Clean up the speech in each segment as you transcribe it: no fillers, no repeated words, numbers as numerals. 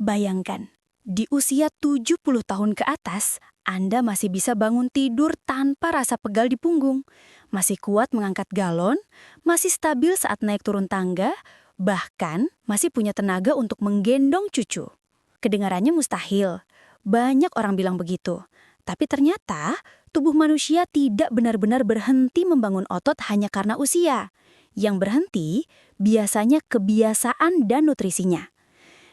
Bayangkan, di usia 70 tahun ke atas, Anda masih bisa bangun tidur tanpa rasa pegal di punggung, masih kuat mengangkat galon, masih stabil saat naik turun tangga, bahkan masih punya tenaga untuk menggendong cucu. Kedengarannya mustahil. Banyak orang bilang begitu. Tapi ternyata, tubuh manusia tidak benar-benar berhenti membangun otot hanya karena usia. Yang berhenti biasanya kebiasaan dan nutrisinya.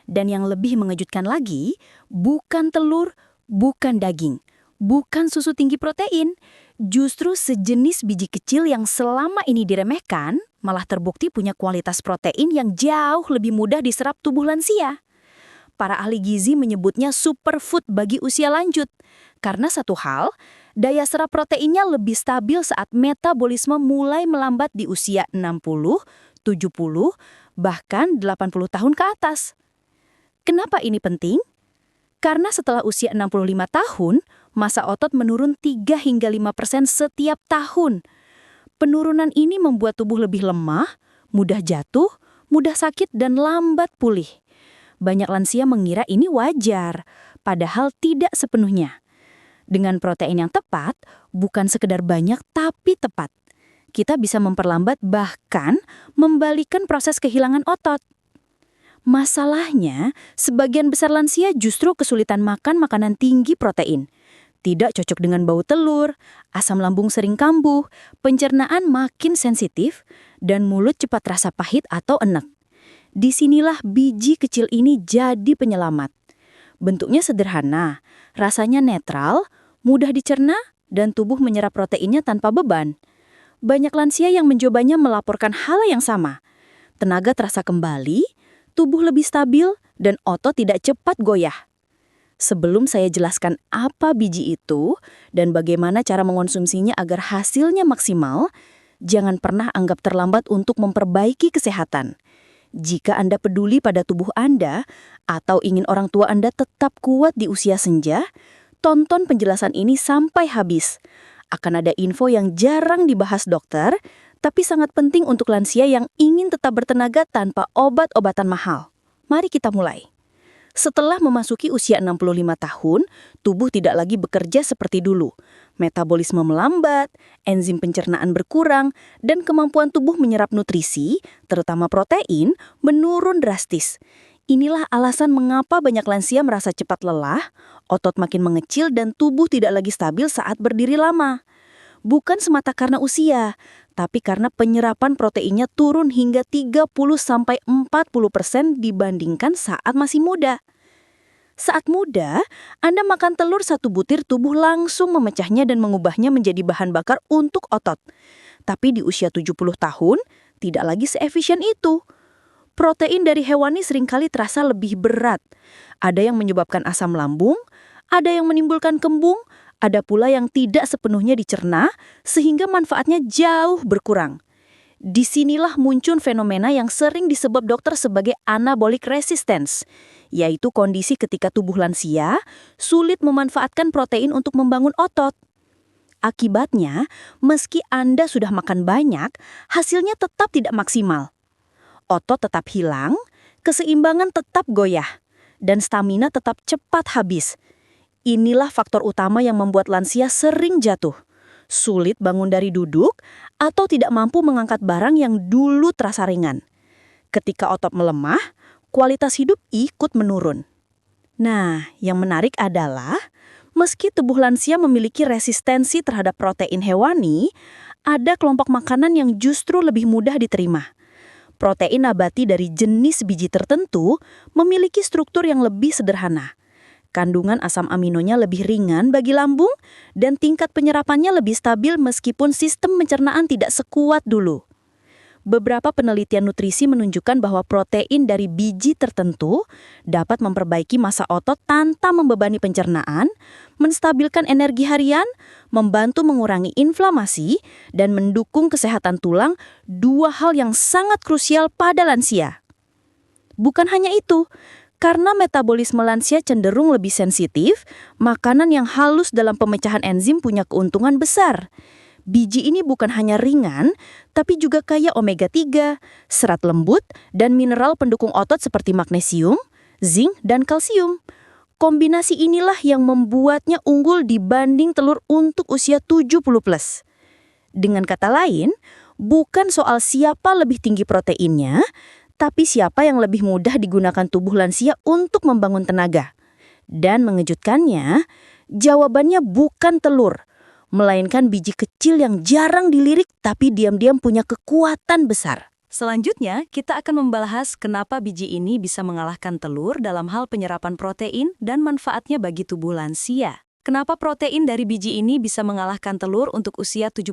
Dan yang lebih mengejutkan lagi, bukan telur, bukan daging, bukan susu tinggi protein. Justru sejenis biji kecil yang selama ini diremehkan, malah terbukti punya kualitas protein yang jauh lebih mudah diserap tubuh lansia. Para ahli gizi menyebutnya superfood bagi usia lanjut. Karena satu hal, daya serap proteinnya lebih stabil saat metabolisme mulai melambat di usia 60, 70, bahkan 80 tahun ke atas. Kenapa ini penting? Karena setelah usia 65 tahun, massa otot menurun 3 hingga 5% setiap tahun. Penurunan ini membuat tubuh lebih lemah, mudah jatuh, mudah sakit, dan lambat pulih. Banyak lansia mengira ini wajar, padahal tidak sepenuhnya. Dengan protein yang tepat, bukan sekedar banyak tapi tepat. Kita bisa memperlambat bahkan membalikan proses kehilangan otot. Masalahnya, sebagian besar lansia justru kesulitan makan makanan tinggi protein. Tidak cocok dengan bau telur, asam lambung sering kambuh, pencernaan makin sensitif, dan mulut cepat rasa pahit atau enek. Disinilah biji kecil ini jadi penyelamat. Bentuknya sederhana, rasanya netral, mudah dicerna, dan tubuh menyerap proteinnya tanpa beban. Banyak lansia yang mencobanya melaporkan hal yang sama. Tenaga terasa kembali, tubuh lebih stabil, dan otot tidak cepat goyah. Sebelum saya jelaskan apa biji itu dan bagaimana cara mengonsumsinya agar hasilnya maksimal, jangan pernah anggap terlambat untuk memperbaiki kesehatan. Jika Anda peduli pada tubuh Anda atau ingin orang tua Anda tetap kuat di usia senja, tonton penjelasan ini sampai habis. Akan ada info yang jarang dibahas dokter, tapi sangat penting untuk lansia yang ingin tetap bertenaga tanpa obat-obatan mahal. Mari kita mulai. Setelah memasuki usia 65 tahun, tubuh tidak lagi bekerja seperti dulu. Metabolisme melambat, enzim pencernaan berkurang, dan kemampuan tubuh menyerap nutrisi, terutama protein, menurun drastis. Inilah alasan mengapa banyak lansia merasa cepat lelah, otot makin mengecil, dan tubuh tidak lagi stabil saat berdiri lama. Bukan semata karena usia, tapi karena penyerapan proteinnya turun hingga 30-40% dibandingkan saat masih muda. Saat muda, Anda makan telur 1 butir, tubuh langsung memecahnya dan mengubahnya menjadi bahan bakar untuk otot. Tapi di usia 70 tahun, tidak lagi seefisien itu. Protein dari hewani seringkali terasa lebih berat. Ada yang menyebabkan asam lambung, ada yang menimbulkan kembung, ada pula yang tidak sepenuhnya dicerna, sehingga manfaatnya jauh berkurang. Disinilah muncul fenomena yang sering disebut dokter sebagai anabolic resistance, yaitu kondisi ketika tubuh lansia sulit memanfaatkan protein untuk membangun otot. Akibatnya, meski Anda sudah makan banyak, hasilnya tetap tidak maksimal. Otot tetap hilang, keseimbangan tetap goyah, dan stamina tetap cepat habis. Inilah faktor utama yang membuat lansia sering jatuh, sulit bangun dari duduk, atau tidak mampu mengangkat barang yang dulu terasa ringan. Ketika otot melemah, kualitas hidup ikut menurun. Nah, yang menarik adalah, meski tubuh lansia memiliki resistensi terhadap protein hewani, ada kelompok makanan yang justru lebih mudah diterima. Protein nabati dari jenis biji tertentu memiliki struktur yang lebih sederhana. Kandungan asam aminonya lebih ringan bagi lambung, dan tingkat penyerapannya lebih stabil meskipun sistem pencernaan tidak sekuat dulu. Beberapa penelitian nutrisi menunjukkan bahwa protein dari biji tertentu dapat memperbaiki massa otot tanpa membebani pencernaan, menstabilkan energi harian, membantu mengurangi inflamasi, dan mendukung kesehatan tulang, 2 hal yang sangat krusial pada lansia. Bukan hanya itu, karena metabolisme lansia cenderung lebih sensitif, makanan yang halus dalam pemecahan enzim punya keuntungan besar. Biji ini bukan hanya ringan, tapi juga kaya omega 3, serat lembut, dan mineral pendukung otot seperti magnesium, zinc, dan kalsium. Kombinasi inilah yang membuatnya unggul dibanding telur untuk usia 70+. Dengan kata lain, bukan soal siapa lebih tinggi proteinnya, tapi siapa yang lebih mudah digunakan tubuh lansia untuk membangun tenaga. Dan mengejutkannya, jawabannya bukan telur, melainkan biji kecil yang jarang dilirik tapi diam-diam punya kekuatan besar. Selanjutnya, kita akan membahas kenapa biji ini bisa mengalahkan telur dalam hal penyerapan protein dan manfaatnya bagi tubuh lansia. Kenapa protein dari biji ini bisa mengalahkan telur untuk usia 70+?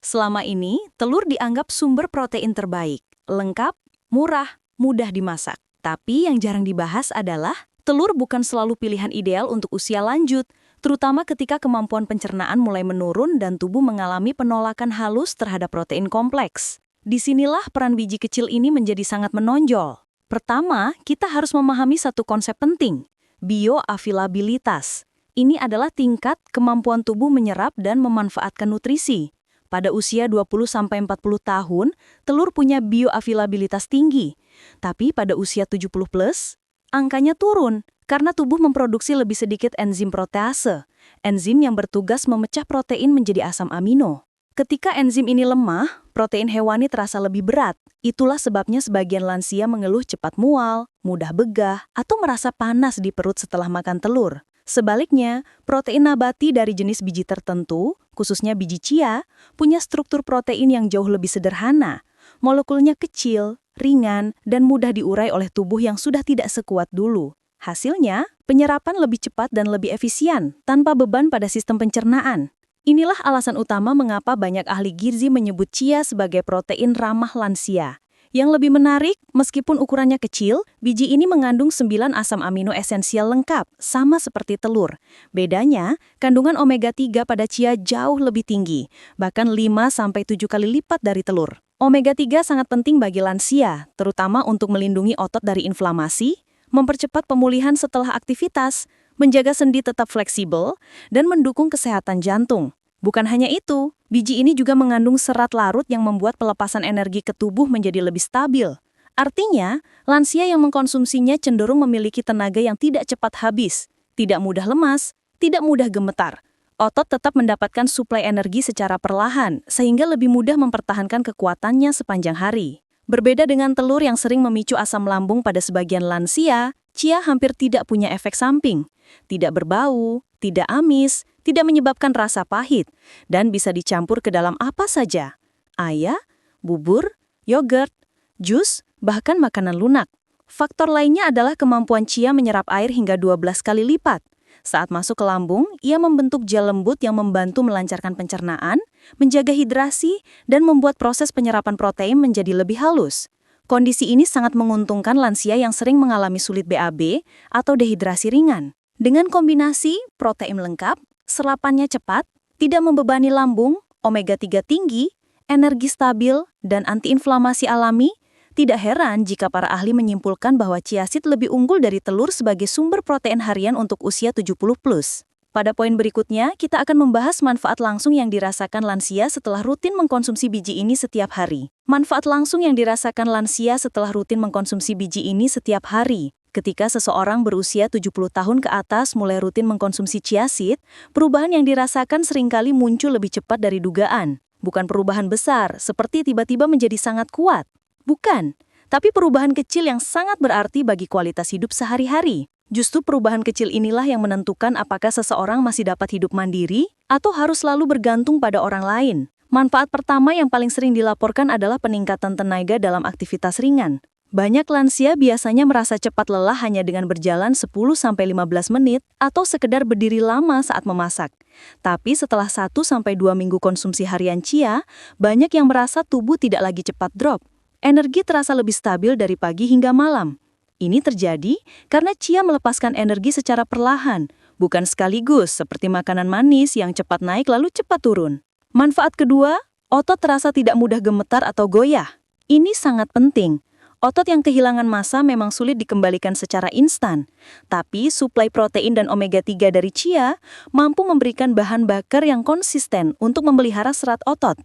Selama ini, telur dianggap sumber protein terbaik, lengkap, murah, mudah dimasak. Tapi yang jarang dibahas adalah, telur bukan selalu pilihan ideal untuk usia lanjut, terutama ketika kemampuan pencernaan mulai menurun dan tubuh mengalami penolakan halus terhadap protein kompleks. Disinilah peran biji kecil ini menjadi sangat menonjol. Pertama, kita harus memahami satu konsep penting, bioavailabilitas. Ini adalah tingkat kemampuan tubuh menyerap dan memanfaatkan nutrisi. Pada usia 20-40 tahun, telur punya bioavailabilitas tinggi. Tapi pada usia 70+, angkanya turun karena tubuh memproduksi lebih sedikit enzim protease, enzim yang bertugas memecah protein menjadi asam amino. Ketika enzim ini lemah, protein hewani terasa lebih berat. Itulah sebabnya sebagian lansia mengeluh cepat mual, mudah begah, atau merasa panas di perut setelah makan telur. Sebaliknya, protein nabati dari jenis biji tertentu, khususnya biji chia, punya struktur protein yang jauh lebih sederhana. Molekulnya kecil, ringan, dan mudah diurai oleh tubuh yang sudah tidak sekuat dulu. Hasilnya, penyerapan lebih cepat dan lebih efisien, tanpa beban pada sistem pencernaan. Inilah alasan utama mengapa banyak ahli gizi menyebut chia sebagai protein ramah lansia. Yang lebih menarik, meskipun ukurannya kecil, biji ini mengandung 9 asam amino esensial lengkap, sama seperti telur. Bedanya, kandungan omega-3 pada chia jauh lebih tinggi, bahkan 5-7 kali lipat dari telur. Omega-3 sangat penting bagi lansia, terutama untuk melindungi otot dari inflamasi, mempercepat pemulihan setelah aktivitas, menjaga sendi tetap fleksibel, dan mendukung kesehatan jantung. Bukan hanya itu, biji ini juga mengandung serat larut yang membuat pelepasan energi ke tubuh menjadi lebih stabil. Artinya, lansia yang mengkonsumsinya cenderung memiliki tenaga yang tidak cepat habis, tidak mudah lemas, tidak mudah gemetar. Otot tetap mendapatkan suplai energi secara perlahan, sehingga lebih mudah mempertahankan kekuatannya sepanjang hari. Berbeda dengan telur yang sering memicu asam lambung pada sebagian lansia, chia hampir tidak punya efek samping. Tidak berbau, tidak amis, tidak menyebabkan rasa pahit, dan bisa dicampur ke dalam apa saja. Ayam, bubur, yogurt, jus, bahkan makanan lunak. Faktor lainnya adalah kemampuan chia menyerap air hingga 12 kali lipat. Saat masuk ke lambung, ia membentuk gel lembut yang membantu melancarkan pencernaan, menjaga hidrasi, dan membuat proses penyerapan protein menjadi lebih halus. Kondisi ini sangat menguntungkan lansia yang sering mengalami sulit BAB atau dehidrasi ringan. Dengan kombinasi protein lengkap, serapannya cepat, tidak membebani lambung, omega-3 tinggi, energi stabil, dan antiinflamasi alami, tidak heran jika para ahli menyimpulkan bahwa chia seed lebih unggul dari telur sebagai sumber protein harian untuk usia 70+. Pada poin berikutnya, kita akan membahas manfaat langsung yang dirasakan lansia setelah rutin mengkonsumsi biji ini setiap hari. Manfaat langsung yang dirasakan lansia setelah rutin mengkonsumsi biji ini setiap hari. Ketika seseorang berusia 70 tahun ke atas mulai rutin mengkonsumsi chia seed, perubahan yang dirasakan seringkali muncul lebih cepat dari dugaan. Bukan perubahan besar, seperti tiba-tiba menjadi sangat kuat. Bukan, tapi perubahan kecil yang sangat berarti bagi kualitas hidup sehari-hari. Justru perubahan kecil inilah yang menentukan apakah seseorang masih dapat hidup mandiri atau harus selalu bergantung pada orang lain. Manfaat pertama yang paling sering dilaporkan adalah peningkatan tenaga dalam aktivitas ringan. Banyak lansia biasanya merasa cepat lelah hanya dengan berjalan 10-15 menit atau sekedar berdiri lama saat memasak. Tapi setelah 1-2 minggu konsumsi harian chia, banyak yang merasa tubuh tidak lagi cepat drop. Energi terasa lebih stabil dari pagi hingga malam. Ini terjadi karena chia melepaskan energi secara perlahan, bukan sekaligus seperti makanan manis yang cepat naik lalu cepat turun. Manfaat kedua, otot terasa tidak mudah gemetar atau goyah. Ini sangat penting. Otot yang kehilangan massa memang sulit dikembalikan secara instan, tapi suplai protein dan omega-3 dari chia mampu memberikan bahan bakar yang konsisten untuk memelihara serat otot.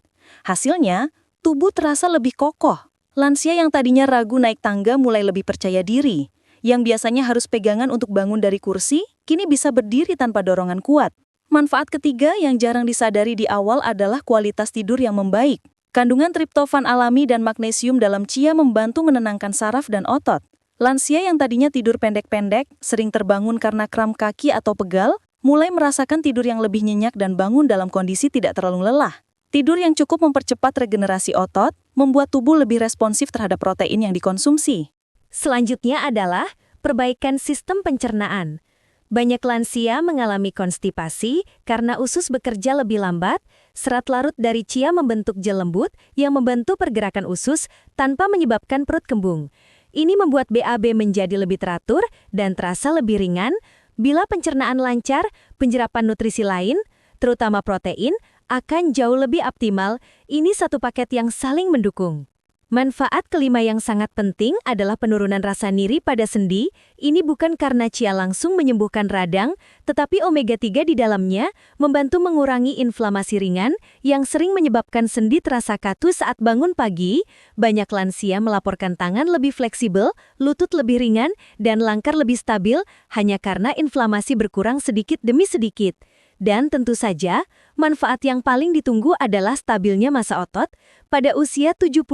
Hasilnya, tubuh terasa lebih kokoh. Lansia yang tadinya ragu naik tangga mulai lebih percaya diri. yang biasanya harus pegangan untuk bangun dari kursi, kini bisa berdiri tanpa dorongan kuat. Manfaat ketiga yang jarang disadari di awal adalah kualitas tidur yang membaik. Kandungan triptofan alami dan magnesium dalam chia membantu menenangkan saraf dan otot. Lansia yang tadinya tidur pendek-pendek, sering terbangun karena kram kaki atau pegal, mulai merasakan tidur yang lebih nyenyak dan bangun dalam kondisi tidak terlalu lelah. Tidur yang cukup mempercepat regenerasi otot, membuat tubuh lebih responsif terhadap protein yang dikonsumsi. Selanjutnya adalah perbaikan sistem pencernaan. Banyak lansia mengalami konstipasi karena usus bekerja lebih lambat, serat larut dari chia membentuk gel lembut yang membantu pergerakan usus tanpa menyebabkan perut kembung. Ini membuat BAB menjadi lebih teratur dan terasa lebih ringan. Bila pencernaan lancar, penyerapan nutrisi lain, terutama protein, akan jauh lebih optimal. Ini satu paket yang saling mendukung. Manfaat kelima yang sangat penting adalah penurunan rasa nyeri pada sendi. Ini bukan karena chia langsung menyembuhkan radang, tetapi omega-3 di dalamnya membantu mengurangi inflamasi ringan yang sering menyebabkan sendi terasa kaku saat bangun pagi. Banyak lansia melaporkan tangan lebih fleksibel, lutut lebih ringan, dan langkar lebih stabil hanya karena inflamasi berkurang sedikit demi sedikit. Dan tentu saja, manfaat yang paling ditunggu adalah stabilnya massa otot. Pada usia 70+,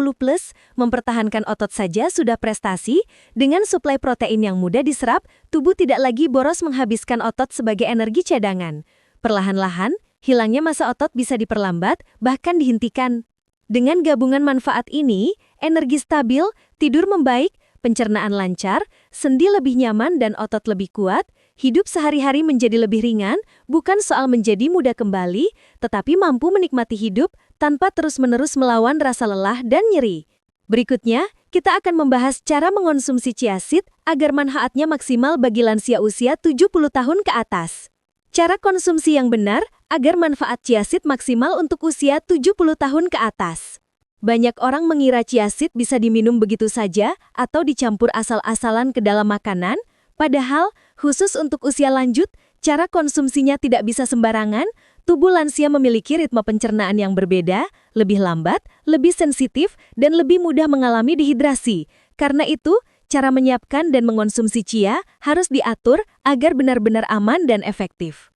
mempertahankan otot saja sudah prestasi. Dengan suplai protein yang mudah diserap, tubuh tidak lagi boros menghabiskan otot sebagai energi cadangan. Perlahan-lahan, hilangnya massa otot bisa diperlambat, bahkan dihentikan. Dengan gabungan manfaat ini, energi stabil, tidur membaik, pencernaan lancar, sendi lebih nyaman dan otot lebih kuat, hidup sehari-hari menjadi lebih ringan, bukan soal menjadi muda kembali, tetapi mampu menikmati hidup tanpa terus-menerus melawan rasa lelah dan nyeri. Berikutnya, kita akan membahas cara mengonsumsi chia seed agar manfaatnya maksimal bagi lansia usia 70 tahun ke atas. Cara konsumsi yang benar agar manfaat chia seed maksimal untuk usia 70 tahun ke atas. Banyak orang mengira chia seed bisa diminum begitu saja atau dicampur asal-asalan ke dalam makanan, padahal khusus untuk usia lanjut, cara konsumsinya tidak bisa sembarangan. Tubuh lansia memiliki ritme pencernaan yang berbeda, lebih lambat, lebih sensitif, dan lebih mudah mengalami dehidrasi. Karena itu, cara menyiapkan dan mengonsumsi chia harus diatur agar benar-benar aman dan efektif.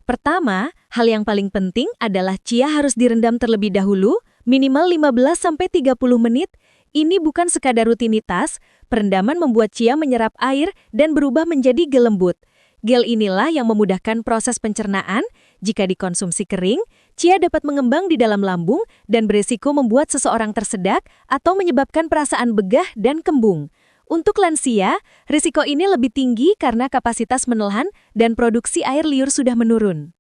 Pertama, hal yang paling penting adalah chia harus direndam terlebih dahulu, minimal 15-30 menit. Ini bukan sekadar rutinitas, perendaman membuat chia menyerap air dan berubah menjadi gel lembut. Gel inilah yang memudahkan proses pencernaan. Jika dikonsumsi kering, chia dapat mengembang di dalam lambung dan berisiko membuat seseorang tersedak atau menyebabkan perasaan begah dan kembung. Untuk lansia, risiko ini lebih tinggi karena kapasitas menelan dan produksi air liur sudah menurun.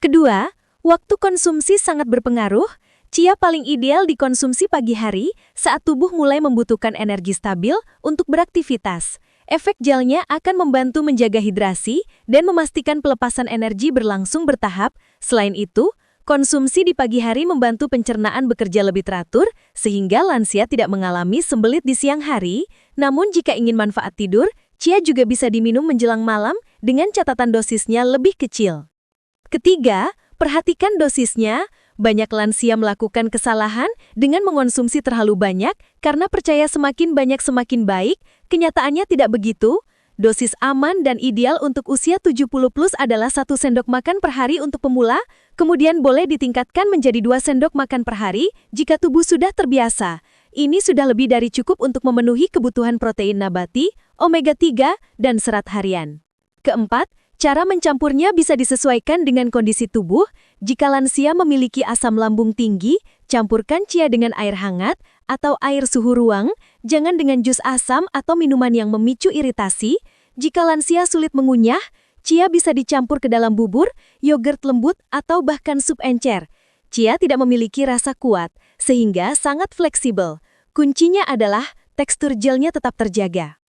Kedua, waktu konsumsi sangat berpengaruh. Chia paling ideal dikonsumsi pagi hari saat tubuh mulai membutuhkan energi stabil untuk beraktivitas. Efek gelnya akan membantu menjaga hidrasi dan memastikan pelepasan energi berlangsung bertahap. Selain itu, konsumsi di pagi hari membantu pencernaan bekerja lebih teratur sehingga lansia tidak mengalami sembelit di siang hari. Namun jika ingin manfaat tidur, chia juga bisa diminum menjelang malam dengan catatan dosisnya lebih kecil. Ketiga, perhatikan dosisnya. Banyak lansia melakukan kesalahan dengan mengonsumsi terlalu banyak karena percaya semakin banyak semakin baik. Kenyataannya tidak begitu. Dosis aman dan ideal untuk usia 70+ adalah 1 sendok makan per hari untuk pemula, kemudian boleh ditingkatkan menjadi 2 sendok makan per hari jika tubuh sudah terbiasa. Ini sudah lebih dari cukup untuk memenuhi kebutuhan protein nabati, omega-3, dan serat harian. Keempat, cara mencampurnya bisa disesuaikan dengan kondisi tubuh. Jika lansia memiliki asam lambung tinggi, campurkan chia dengan air hangat atau air suhu ruang, jangan dengan jus asam atau minuman yang memicu iritasi. Jika lansia sulit mengunyah, chia bisa dicampur ke dalam bubur, yogurt lembut, atau bahkan sup encer. Chia tidak memiliki rasa kuat, sehingga sangat fleksibel. Kuncinya adalah tekstur gelnya tetap terjaga.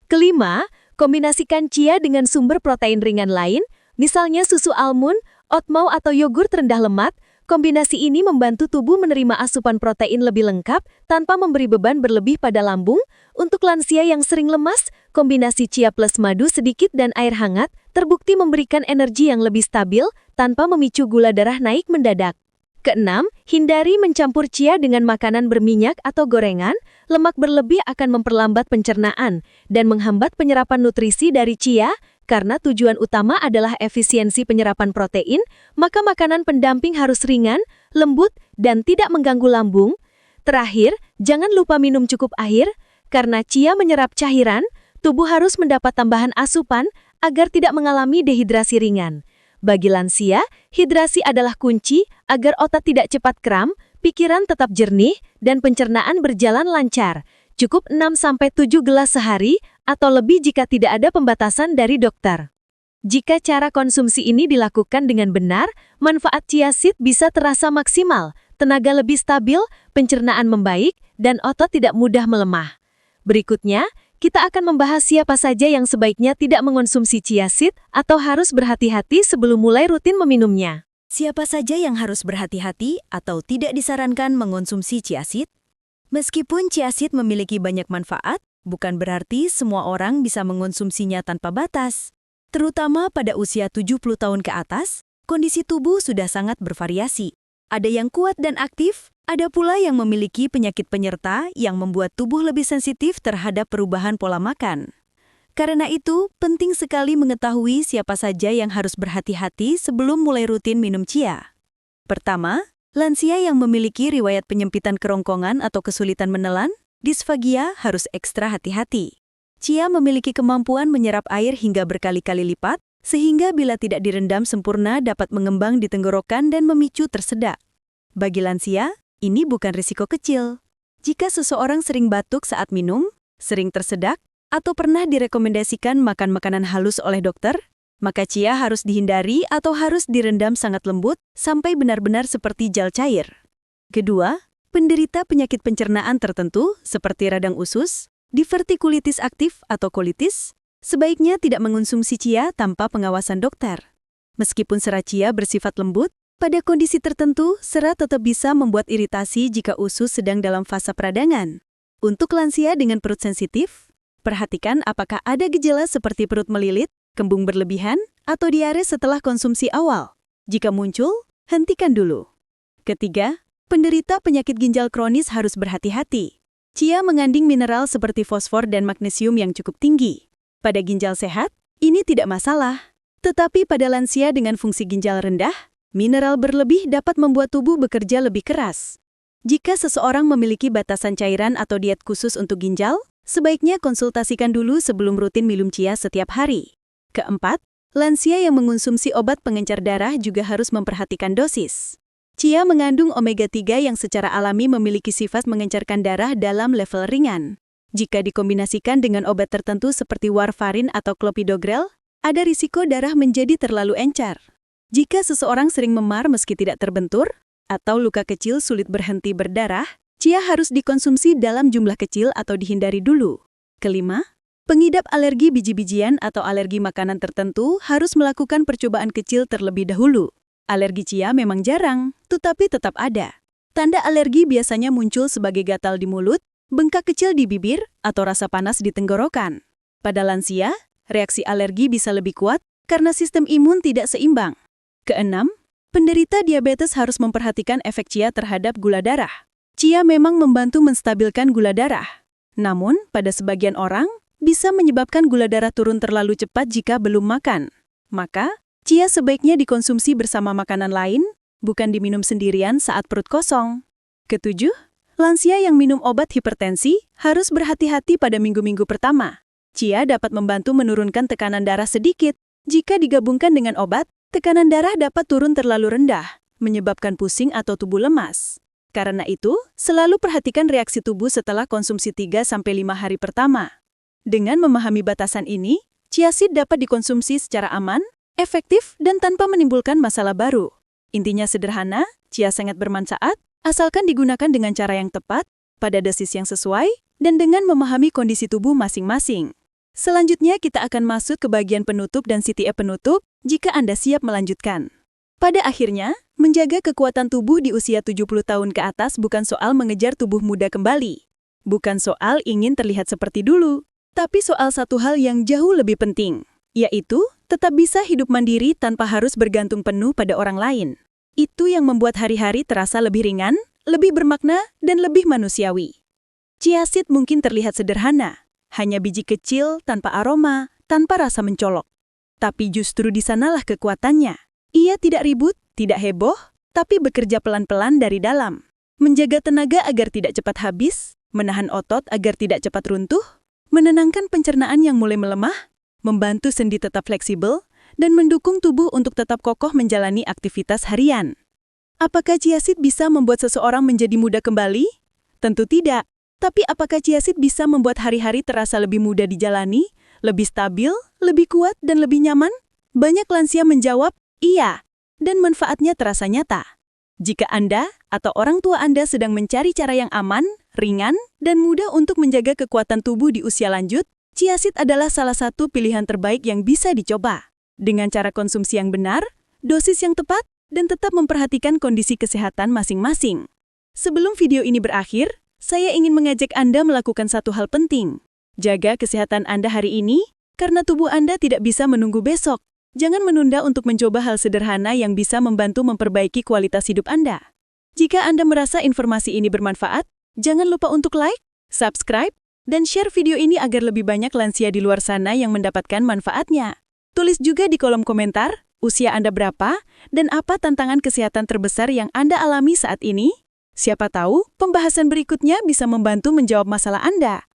Kelima, kombinasikan chia dengan sumber protein ringan lain, misalnya susu almond, oatmeal atau yogurt rendah lemak. Kombinasi ini membantu tubuh menerima asupan protein lebih lengkap tanpa memberi beban berlebih pada lambung. Untuk lansia yang sering lemas, kombinasi chia plus madu sedikit dan air hangat terbukti memberikan energi yang lebih stabil tanpa memicu gula darah naik mendadak. Keenam, hindari mencampur chia dengan makanan berminyak atau gorengan. Lemak berlebih akan memperlambat pencernaan dan menghambat penyerapan nutrisi dari chia. Karena tujuan utama adalah efisiensi penyerapan protein, maka makanan pendamping harus ringan, lembut, dan tidak mengganggu lambung. Terakhir, jangan lupa minum cukup air. Karena chia menyerap cairan, tubuh harus mendapat tambahan asupan agar tidak mengalami dehidrasi ringan. Bagi lansia, hidrasi adalah kunci agar otot tidak cepat kram, pikiran tetap jernih, dan pencernaan berjalan lancar. Cukup 6-7 gelas sehari atau lebih jika tidak ada pembatasan dari dokter. Jika cara konsumsi ini dilakukan dengan benar, manfaat chia seed bisa terasa maksimal, tenaga lebih stabil, pencernaan membaik, dan otot tidak mudah melemah. Berikutnya, kita akan membahas siapa saja yang sebaiknya tidak mengonsumsi chia seed atau harus berhati-hati sebelum mulai rutin meminumnya. Siapa saja yang harus berhati-hati atau tidak disarankan mengonsumsi chia seed? Meskipun chia seed memiliki banyak manfaat, bukan berarti semua orang bisa mengonsumsinya tanpa batas. Terutama pada usia 70 tahun ke atas, kondisi tubuh sudah sangat bervariasi. Ada yang kuat dan aktif, ada pula yang memiliki penyakit penyerta yang membuat tubuh lebih sensitif terhadap perubahan pola makan. Karena itu, penting sekali mengetahui siapa saja yang harus berhati-hati sebelum mulai rutin minum chia. Pertama, lansia yang memiliki riwayat penyempitan kerongkongan atau kesulitan menelan, disfagia harus ekstra hati-hati. Chia memiliki kemampuan menyerap air hingga berkali-kali lipat, sehingga bila tidak direndam sempurna dapat mengembang di tenggorokan dan memicu tersedak. Bagi lansia, ini bukan risiko kecil. Jika seseorang sering batuk saat minum, sering tersedak, atau pernah direkomendasikan makan makanan halus oleh dokter, maka chia harus dihindari atau harus direndam sangat lembut sampai benar-benar seperti gel cair. Kedua, penderita penyakit pencernaan tertentu seperti radang usus, divertikulitis aktif atau kolitis, sebaiknya tidak mengonsumsi chia tanpa pengawasan dokter. Meskipun serat chia bersifat lembut, pada kondisi tertentu serat tetap bisa membuat iritasi jika usus sedang dalam fase peradangan. Untuk lansia dengan perut sensitif, perhatikan apakah ada gejala seperti perut melilit, kembung berlebihan, atau diare setelah konsumsi awal. Jika muncul, hentikan dulu. Ketiga, penderita penyakit ginjal kronis harus berhati-hati. Chia mengandung mineral seperti fosfor dan magnesium yang cukup tinggi. Pada ginjal sehat, ini tidak masalah. Tetapi pada lansia dengan fungsi ginjal rendah, mineral berlebih dapat membuat tubuh bekerja lebih keras. Jika seseorang memiliki batasan cairan atau diet khusus untuk ginjal, sebaiknya konsultasikan dulu sebelum rutin minum chia setiap hari. Keempat, lansia yang mengonsumsi obat pengencer darah juga harus memperhatikan dosis. Chia mengandung omega-3 yang secara alami memiliki sifat mengencerkan darah dalam level ringan. Jika dikombinasikan dengan obat tertentu seperti warfarin atau clopidogrel, ada risiko darah menjadi terlalu encer. Jika seseorang sering memar meski tidak terbentur, atau luka kecil sulit berhenti berdarah, chia harus dikonsumsi dalam jumlah kecil atau dihindari dulu. Kelima, pengidap alergi biji-bijian atau alergi makanan tertentu harus melakukan percobaan kecil terlebih dahulu. Alergi chia memang jarang, tetapi tetap ada. Tanda alergi biasanya muncul sebagai gatal di mulut, bengkak kecil di bibir, atau rasa panas di tenggorokan. Pada lansia, reaksi alergi bisa lebih kuat karena sistem imun tidak seimbang. Keenam, penderita diabetes harus memperhatikan efek chia terhadap gula darah. Chia memang membantu menstabilkan gula darah. Namun, pada sebagian orang, bisa menyebabkan gula darah turun terlalu cepat jika belum makan. Maka, chia sebaiknya dikonsumsi bersama makanan lain, bukan diminum sendirian saat perut kosong. Ketujuh, lansia yang minum obat hipertensi harus berhati-hati pada minggu-minggu pertama. Chia dapat membantu menurunkan tekanan darah sedikit. Jika digabungkan dengan obat, tekanan darah dapat turun terlalu rendah, menyebabkan pusing atau tubuh lemas. Karena itu, selalu perhatikan reaksi tubuh setelah konsumsi 3-5 hari pertama. Dengan memahami batasan ini, chia seed dapat dikonsumsi secara aman, efektif, dan tanpa menimbulkan masalah baru. Intinya sederhana, chia sangat bermanfaat, asalkan digunakan dengan cara yang tepat, pada dosis yang sesuai, dan dengan memahami kondisi tubuh masing-masing. Selanjutnya kita akan masuk ke bagian penutup dan CTA penutup, jika Anda siap melanjutkan. Pada akhirnya, menjaga kekuatan tubuh di usia 70 tahun ke atas bukan soal mengejar tubuh muda kembali. Bukan soal ingin terlihat seperti dulu, tapi soal satu hal yang jauh lebih penting, yaitu tetap bisa hidup mandiri tanpa harus bergantung penuh pada orang lain. Itu yang membuat hari-hari terasa lebih ringan, lebih bermakna, dan lebih manusiawi. Chia seed mungkin terlihat sederhana, hanya biji kecil tanpa aroma, tanpa rasa mencolok. Tapi justru di sanalah kekuatannya. Ia tidak ribut, tidak heboh, tapi bekerja pelan-pelan dari dalam. Menjaga tenaga agar tidak cepat habis, menahan otot agar tidak cepat runtuh, menenangkan pencernaan yang mulai melemah, membantu sendi tetap fleksibel, dan mendukung tubuh untuk tetap kokoh menjalani aktivitas harian. Apakah chia seed bisa membuat seseorang menjadi muda kembali? Tentu tidak. Tapi apakah chia seed bisa membuat hari-hari terasa lebih mudah dijalani, lebih stabil, lebih kuat, dan lebih nyaman? Banyak lansia menjawab, iya, dan manfaatnya terasa nyata. Jika Anda atau orang tua Anda sedang mencari cara yang aman, ringan, dan mudah untuk menjaga kekuatan tubuh di usia lanjut, chia seed adalah salah satu pilihan terbaik yang bisa dicoba. Dengan cara konsumsi yang benar, dosis yang tepat, dan tetap memperhatikan kondisi kesehatan masing-masing. Sebelum video ini berakhir, saya ingin mengajak Anda melakukan satu hal penting. Jaga kesehatan Anda hari ini, karena tubuh Anda tidak bisa menunggu besok. Jangan menunda untuk mencoba hal sederhana yang bisa membantu memperbaiki kualitas hidup Anda. Jika Anda merasa informasi ini bermanfaat, jangan lupa untuk like, subscribe, dan share video ini agar lebih banyak lansia di luar sana yang mendapatkan manfaatnya. Tulis juga di kolom komentar, usia Anda berapa, dan apa tantangan kesehatan terbesar yang Anda alami saat ini. Siapa tahu, pembahasan berikutnya bisa membantu menjawab masalah Anda.